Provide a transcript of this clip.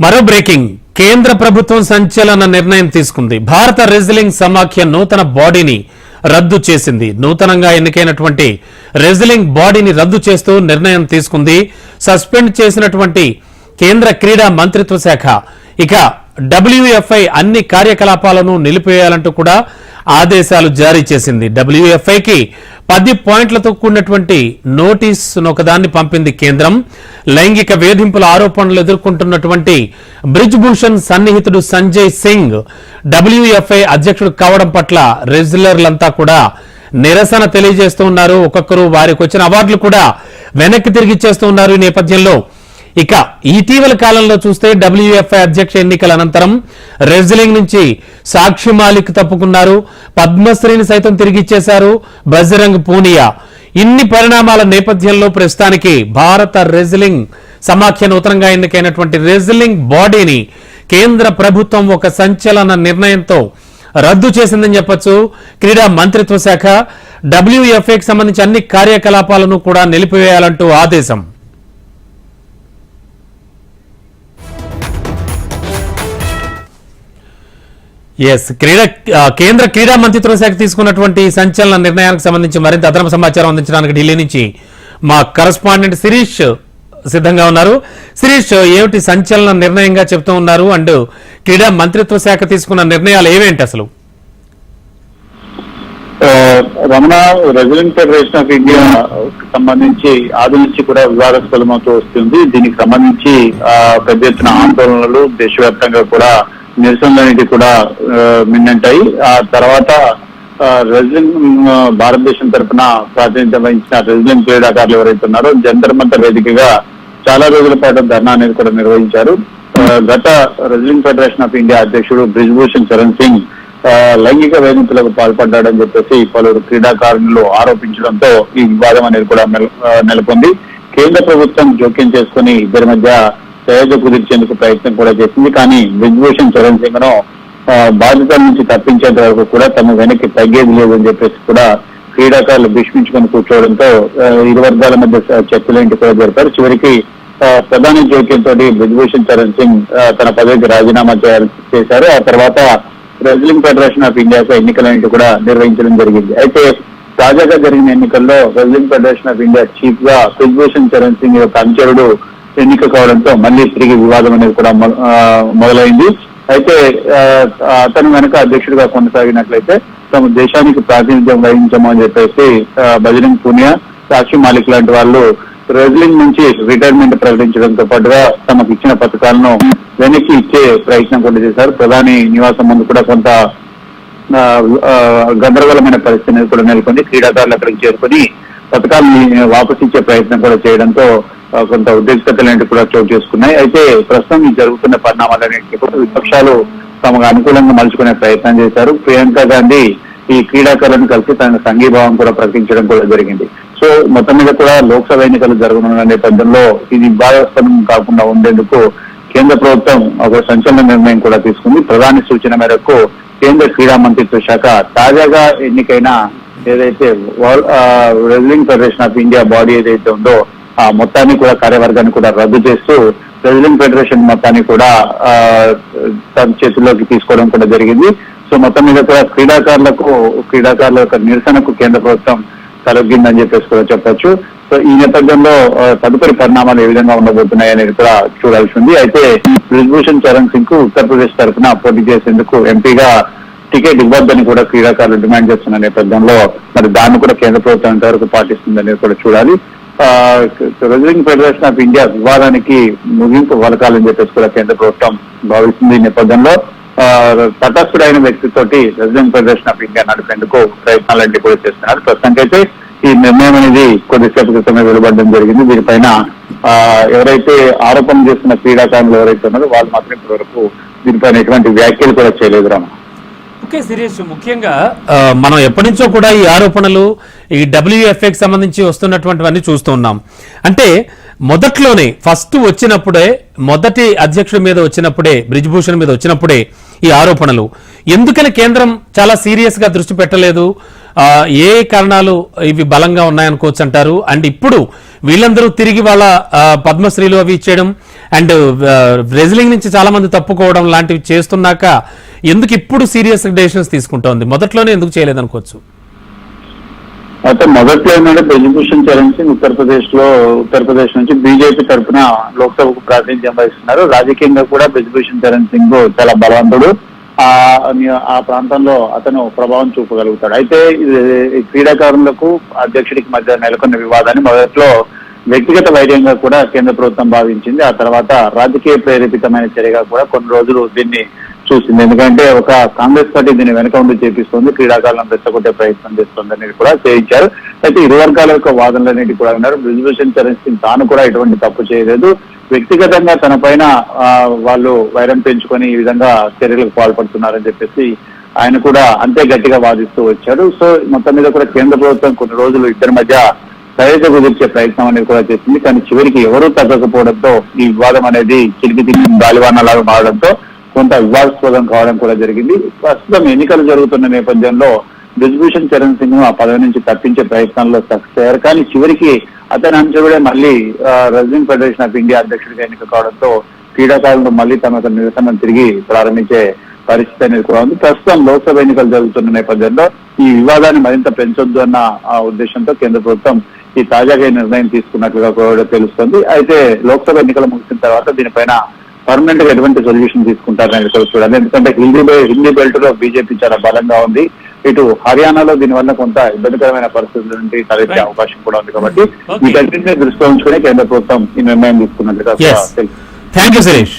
మరో బ్రేకింగ్ కేంద్ర ప్రభుత్వం సంచలన నిర్ణయం తీసుకుంది. భారత రెజ్లింగ్ సమాఖ్య నూతన బాడీని రద్దు చేసింది. నూతనంగా ఎన్నికైనటువంటి రెజ్లింగ్ బాడీని రద్దు చేస్తూ నిర్ణయం తీసుకుంది. సస్పెండ్ చేసినటువంటి కేంద్ర క్రీడా మంత్రిత్వ శాఖ ఇక WFI అన్ని కార్యకలాపాలను నిలిపివేయాలంటూ కూడా ఆదేశాలు జారీ చేసింది. WFIకి 10 పాయింట్లతో కూడినటువంటి నోటీసును ఒకదాన్ని పంపింది కేంద్రం. లైంగిక వేధింపుల ఆరోపణలు ఎదుర్కొంటున్నటువంటి బ్రిజ్ భూషణ్ సన్నిహితుడు సంజయ్ సింగ్ WFI అధ్యక్షుడు కావడం పట్ల రెజ్లర్లంతా కూడా నిరసన తెలియజేస్తూ ఉన్నారు. ఒక్కొక్కరు వారికి వచ్చిన అవార్డులు కూడా వెనక్కి తిరిగిచ్చేస్తూ ఉన్నారు. ఈ నేపథ్యంలో ఇక ఇటీవల కాలంలో చూస్తే WFI అధ్యక్ష ఎన్నికల అనంతరం రెజ్లింగ్ నుంచి సాక్షి మాలిక్ తప్పుకున్నారు. పద్మశ్రీని సైతం తిరిగిచ్చేశారు బజరంగ్ పూనియా. ఇన్ని పరిణామాల నేపథ్యంలో ప్రస్తుతానికి భారత రెజ్లింగ్ సమాఖ్య నూతనంగా ఎన్నికైనటువంటి రెజ్లింగ్ బాడీని కేంద్ర ప్రభుత్వం ఒక సంచలన నిర్ణయంతో రద్దు చేసిందని చెప్పొచ్చు. క్రీడా మంత్రిత్వ శాఖ WFIకి సంబంధించి అన్ని కార్యకలాపాలను కూడా నిలిపివేయాలంటూ ఆదేశం. కేంద్ర క్రీడా మంత్రిత్వ శాఖ తీసుకున్నటువంటి సంచలన నిర్ణయానికి సంబంధించి మరింత అదనపు సమాచారం అందించడానికి ఢిల్లీ నుంచి మా కరెస్పాండెంట్ శిరీష్ సిద్ధంగా ఉన్నారు. శిరీష్, ఏమిటి సంచలన నిర్ణయంగా చెప్తూ ఉన్నారు అండ్ క్రీడా మంత్రిత్వ శాఖ తీసుకున్న నిర్ణయాలు ఏవేంటి అసలు? Ramana, wrestling federation of India సంబంధించి ఆది నుంచి కూడా వివాదాస్పదమవుతూ వస్తుంది. దీనికి సంబంధించి పెద్ద ఎత్తున ఆందోళనలు దేశవ్యాప్తంగా కూడా నిరసనలనేది కూడా మిన్నంటాయి. ఆ తర్వాత రెజ్లింగ్ భారతదేశం తరఫున ప్రాతినిధ్యం వహించిన రెజ్లింగ్ క్రీడాకారులు ఎవరైతే ఉన్నారో జంతర్ మంతర్ వేదికగా చాలా రోజుల పాటు ధర్నా అనేది కూడా నిర్వహించారు. గత రెజ్లింగ్ ఫెడరేషన్ ఆఫ్ ఇండియా అధ్యక్షుడు బ్రిజ్ భూషణ్ శరణ్ సింగ్ లైంగిక వేధింపులకు పాల్పడ్డాడని చెప్పేసి పలువురు క్రీడాకారులు ఆరోపించడంతో ఈ వివాదం అనేది కూడా నెలకొంది. కేంద్ర ప్రభుత్వం జోక్యం చేసుకుని ఇద్దరి మధ్య సయోధ్య కుదిర్చేందుకు ప్రయత్నం కూడా చేసింది. కానీ బ్రిజ్ భూషణ్ శరణ్ సింగ్ ను బాధితుల నుంచి తప్పించేంత వరకు కూడా తమ వెనక్కి తగ్గేది లేదని చెప్పేసి కూడా క్రీడాకారులు భీష్మించుకొని కూర్చోవడంతో ఇరు వర్గాల మధ్య చర్చలేంటి కూడా జరిపారు. చివరికి ప్రధాని జోక్యంతో బ్రిజ్ భూషణ్ శరణ్ సింగ్ తన పదవికి రాజీనామా చేశారు. ఆ తర్వాత రెజ్లింగ్ ఫెడరేషన్ ఆఫ్ ఇండియాకు ఎన్నికలన్నింటి కూడా నిర్వహించడం జరిగింది. అయితే తాజాగా జరిగిన ఎన్నికల్లో wrestling federation of India chief గా బ్రిజ్ భూషణ్ శరణ్ సింగ్ యొక్క అనుచరుడు ఎన్నిక కావడంతో మళ్లీ తిరిగి వివాదం అనేది కూడా మొదలైంది. అయితే అతను వెనక అధ్యక్షుడిగా కొనసాగినట్లయితే తమ దేశానికి ప్రాతినిధ్యం వహించమని చెప్పేసి బజరంగ్ పూనియా, సాక్షి మాలిక్ లాంటి వాళ్ళు రెజ్లింగ్ నుంచి రిటైర్మెంట్ ప్రకటించడంతో పాటుగా తమకు ఇచ్చిన పథకాలను వెనక్కి ఇచ్చే ప్రయత్నం కూడా చేశారు. ప్రధాని నివాసం ముందు కూడా కొంత గందరగోళమైన పరిస్థితి కూడా నెలకొంది. క్రీడాకారులు అక్కడికి చేరుకుని పథకాలని వాపసు ఇచ్చే ప్రయత్నం కూడా చేయడంతో కొంత ఉద్రిక్తతలు కూడా చోటు చేసుకున్నాయి. అయితే ప్రస్తుతం ఈ జరుగుతున్న పరిణామాలన్నింటినీ కూడా విపక్షాలు తమకు అనుకూలంగా మలుచుకునే ప్రయత్నం చేశారు. ప్రియాంక గాంధీ ఈ క్రీడాకారులను కలిసి తన సంఘీభావం కూడా ప్రకటించడం కూడా జరిగింది. సో మొత్తం మీద కూడా లోక్సభ ఎన్నికలు జరగనున్న నేపథ్యంలో ఇది వివాదాస్పదం కాకుండా ఉండేందుకు కేంద్ర ప్రభుత్వం ఒక సంచలన నిర్ణయం కూడా తీసుకుంది. ప్రధాని సూచన మేరకు కేంద్ర క్రీడా మంత్రిత్వ శాఖ తాజాగా ఎన్నికైన ఏదైతే wrestling federation of India body ఏదైతే ఉందో ఆ మొత్తాన్ని కూడా కార్యవర్గాన్ని కూడా రద్దు చేస్తూ రెజ్లింగ్ ఫెడరేషన్ మొత్తాన్ని కూడా తన చేతుల్లోకి తీసుకోవడం కూడా జరిగింది. సో మొత్తం మీద కూడా క్రీడాకారుల యొక్క నిరసనకు కేంద్ర ప్రభుత్వం తలొగ్గిందని చెప్పేసి కూడా చెప్పొచ్చు. సో ఈ నేపథ్యంలో తదుపరి పరిణామాలు ఏ విధంగా ఉండబోతున్నాయి అనేది కూడా చూడాల్సి ఉంది. అయితే బ్రిజ్ భూషణ్ శరణ్ సింగ్ కు ఉత్తరప్రదేశ్ తరఫున పోటీ చేసేందుకు ఎంపీగా టికెట్ ఇవ్వద్దని కూడా క్రీడాకారులు డిమాండ్ చేస్తున్న నేపథ్యంలో మరి దాన్ని కూడా కేంద్ర ప్రభుత్వం ఎంతవరకు పాటిస్తుందనేది కూడా చూడాలి. రెజ్లింగ్ ఫెడరేషన్ ఆఫ్ ఇండియా వివాదానికి ముగింపు పలకాలని చెప్పేసి కూడా కేంద్ర ప్రభుత్వం భావిస్తుంది. ఈ నేపథ్యంలో తటస్థుడైన వ్యక్తితోటి రెజ్లింగ్ ఫెడరేషన్ ఆఫ్ ఇండియా నడిపేందుకు ప్రయత్నాలన్నీ కూడా చేస్తున్నారు. ప్రస్తుతానికైతే ఈ నిర్ణయం అనేది కొద్దిసేపు క్రితమే వెలువడడం జరిగింది. దీనిపైన ఎవరైతే ఆరోపణలు చేస్తున్న క్రీడాకారులు ఎవరైతే ఉన్నారో వాళ్ళు మాత్రం ఇప్పటి వరకు దీనిపైన ఎటువంటి వ్యాఖ్యలు కూడా చేయలేదు. రామ, ఓకే శిరీష్, ముఖ్యంగా మనం ఎప్పటి నుంచో కూడా ఈ ఆరోపణలు ఈ WFIకి సంబంధించి వస్తున్నటువంటివన్నీ చూస్తూ ఉన్నాం. అంటే మొదట్లోనే ఫస్ట్ వచ్చినప్పుడే, మొదటి అధ్యక్షుడి మీద వచ్చినప్పుడే, బ్రిజ్భూషణ్ మీద వచ్చినప్పుడే ఈ ఆరోపణలు ఎందుకని కేంద్రం చాలా సీరియస్ గా దృష్టి పెట్టలేదు? ఏ కారణాలు ఇవి బలంగా ఉన్నాయనుకోవచ్చు అంటారు? అండ్ ఇప్పుడు వీళ్ళందరూ తిరిగి వాళ్ళ పద్మశ్రీలు అవి ఇచ్చేయడం అండ్ రెజ్లింగ్ నుంచి చాలా మంది తప్పుకోవడం లాంటివి చేస్తున్నాక ఎందుకు ఇప్పుడు సీరియస్ డెసిషన్స్ తీసుకుంటోంది? మొదట్లోనే ఎందుకు చేయలేదనుకోవచ్చు? అయితే మొదట్లో ఏంటంటే బ్రిజ్భూషణ్ చరణ్ సింగ్ ఉత్తరప్రదేశ్ నుంచి బీజేపీ తరఫున లోక్సభకు ప్రాతినిధ్యం వహిస్తున్నారు. రాజకీయంగా కూడా బ్రిజ్భూషణ్ చరణ్ సింగ్ చాలా బలవంతుడు. ఆ ప్రాంతంలో అతను ప్రభావం చూపగలుగుతాడు. అయితే ఈ క్రీడాకారులకు అధ్యక్షుడికి మధ్య నెలకొన్న వివాదాన్ని మొదట్లో వ్యక్తిగత వైర్యంగా కూడా కేంద్ర ప్రభుత్వం భావించింది. ఆ తర్వాత రాజకీయ ప్రేరేపితమైన చర్యగా కూడా కొన్ని రోజులు దీన్ని చూసింది. ఎందుకంటే ఒక కాంగ్రెస్ పార్టీ దీన్ని వెనక ఉండి చేపిస్తుంది, క్రీడాకారులను రెచ్చగొట్టే ప్రయత్నం చేస్తుంది అనేది కూడా చేయించారు. అయితే ఇరు వర్గాల యొక్క వాదనలన్నిటి కూడా ఉన్నారు. బ్రిజ్భూషణ్ చరణ్ సింగ్ తాను కూడా ఎటువంటి తప్పు చేయలేదు, వ్యక్తిగతంగా తన పైన వాళ్ళు వైరం పెంచుకొని ఈ విధంగా చర్యలకు పాల్పడుతున్నారని చెప్పేసి ఆయన కూడా అంతే గట్టిగా వాదిస్తూ వచ్చాడు. సో మొత్తం మీద కూడా కేంద్ర ప్రభుత్వం కొన్ని రోజులు ఇద్దరి మధ్య సరిహద్దు కుదిర్చే ప్రయత్నం అనేది కూడా చేసింది. కానీ చివరికి ఎవరూ తగ్గకపోవడంతో ఈ వివాదం అనేది చిలికి తిరిగి గాలివానలాగా మారడంతో కొంత వివాదాస్పదం కావడం కూడా జరిగింది. ప్రస్తుతం ఎన్నికలు జరుగుతున్న నేపథ్యంలో బ్రిజ్భూషణ్ చరణ్ సింగ్ ను ఆ పదవి నుంచి తప్పించే ప్రయత్నంలో సక్సెస్ అయ్యారు. కానీ చివరికి అతని అంచెబడే మళ్ళీ రెజ్లింగ్ ఫెడరేషన్ ఆఫ్ ఇండియా అధ్యక్షుడిగా ఎన్నిక కావడంతో క్రీడాకారులు మళ్ళీ తమ నిరసన తిరిగి ప్రారంభించే పరిస్థితి అనేది కూడా ఉంది. ప్రస్తుతం లోక్సభ ఎన్నికలు జరుగుతున్న నేపథ్యంలో ఈ వివాదాన్ని మరింత పెంచొద్దు అన్న ఉద్దేశంతో కేంద్ర ప్రభుత్వం ఈ తాజాగా నిర్ణయం తీసుకున్నట్లుగా కూడా తెలుస్తుంది. అయితే లోక్సభ ఎన్నికలు ముగిసిన తర్వాత దీనిపైన పర్మనెంట్ గా ఎటువంటి సొల్యూషన్ తీసుకుంటారని కూడా చూడాలి. ఎందుకంటే హిందీ బెల్ట్ లో బీజేపీ చాలా బలంగా ఉంది. ఇటు హర్యానాలో దీనివల్ల కొంత ఇబ్బందికరమైన పరిస్థితుల నుండి తలెత్తే అవకాశం కూడా ఉంది. కాబట్టి వీటన్నింటినీ దృష్టిలో ఉంచుకుని కేంద్ర ప్రభుత్వం ఈ నిర్ణయం తీసుకున్నట్లుగా తెలుసు. Thank you Suresh.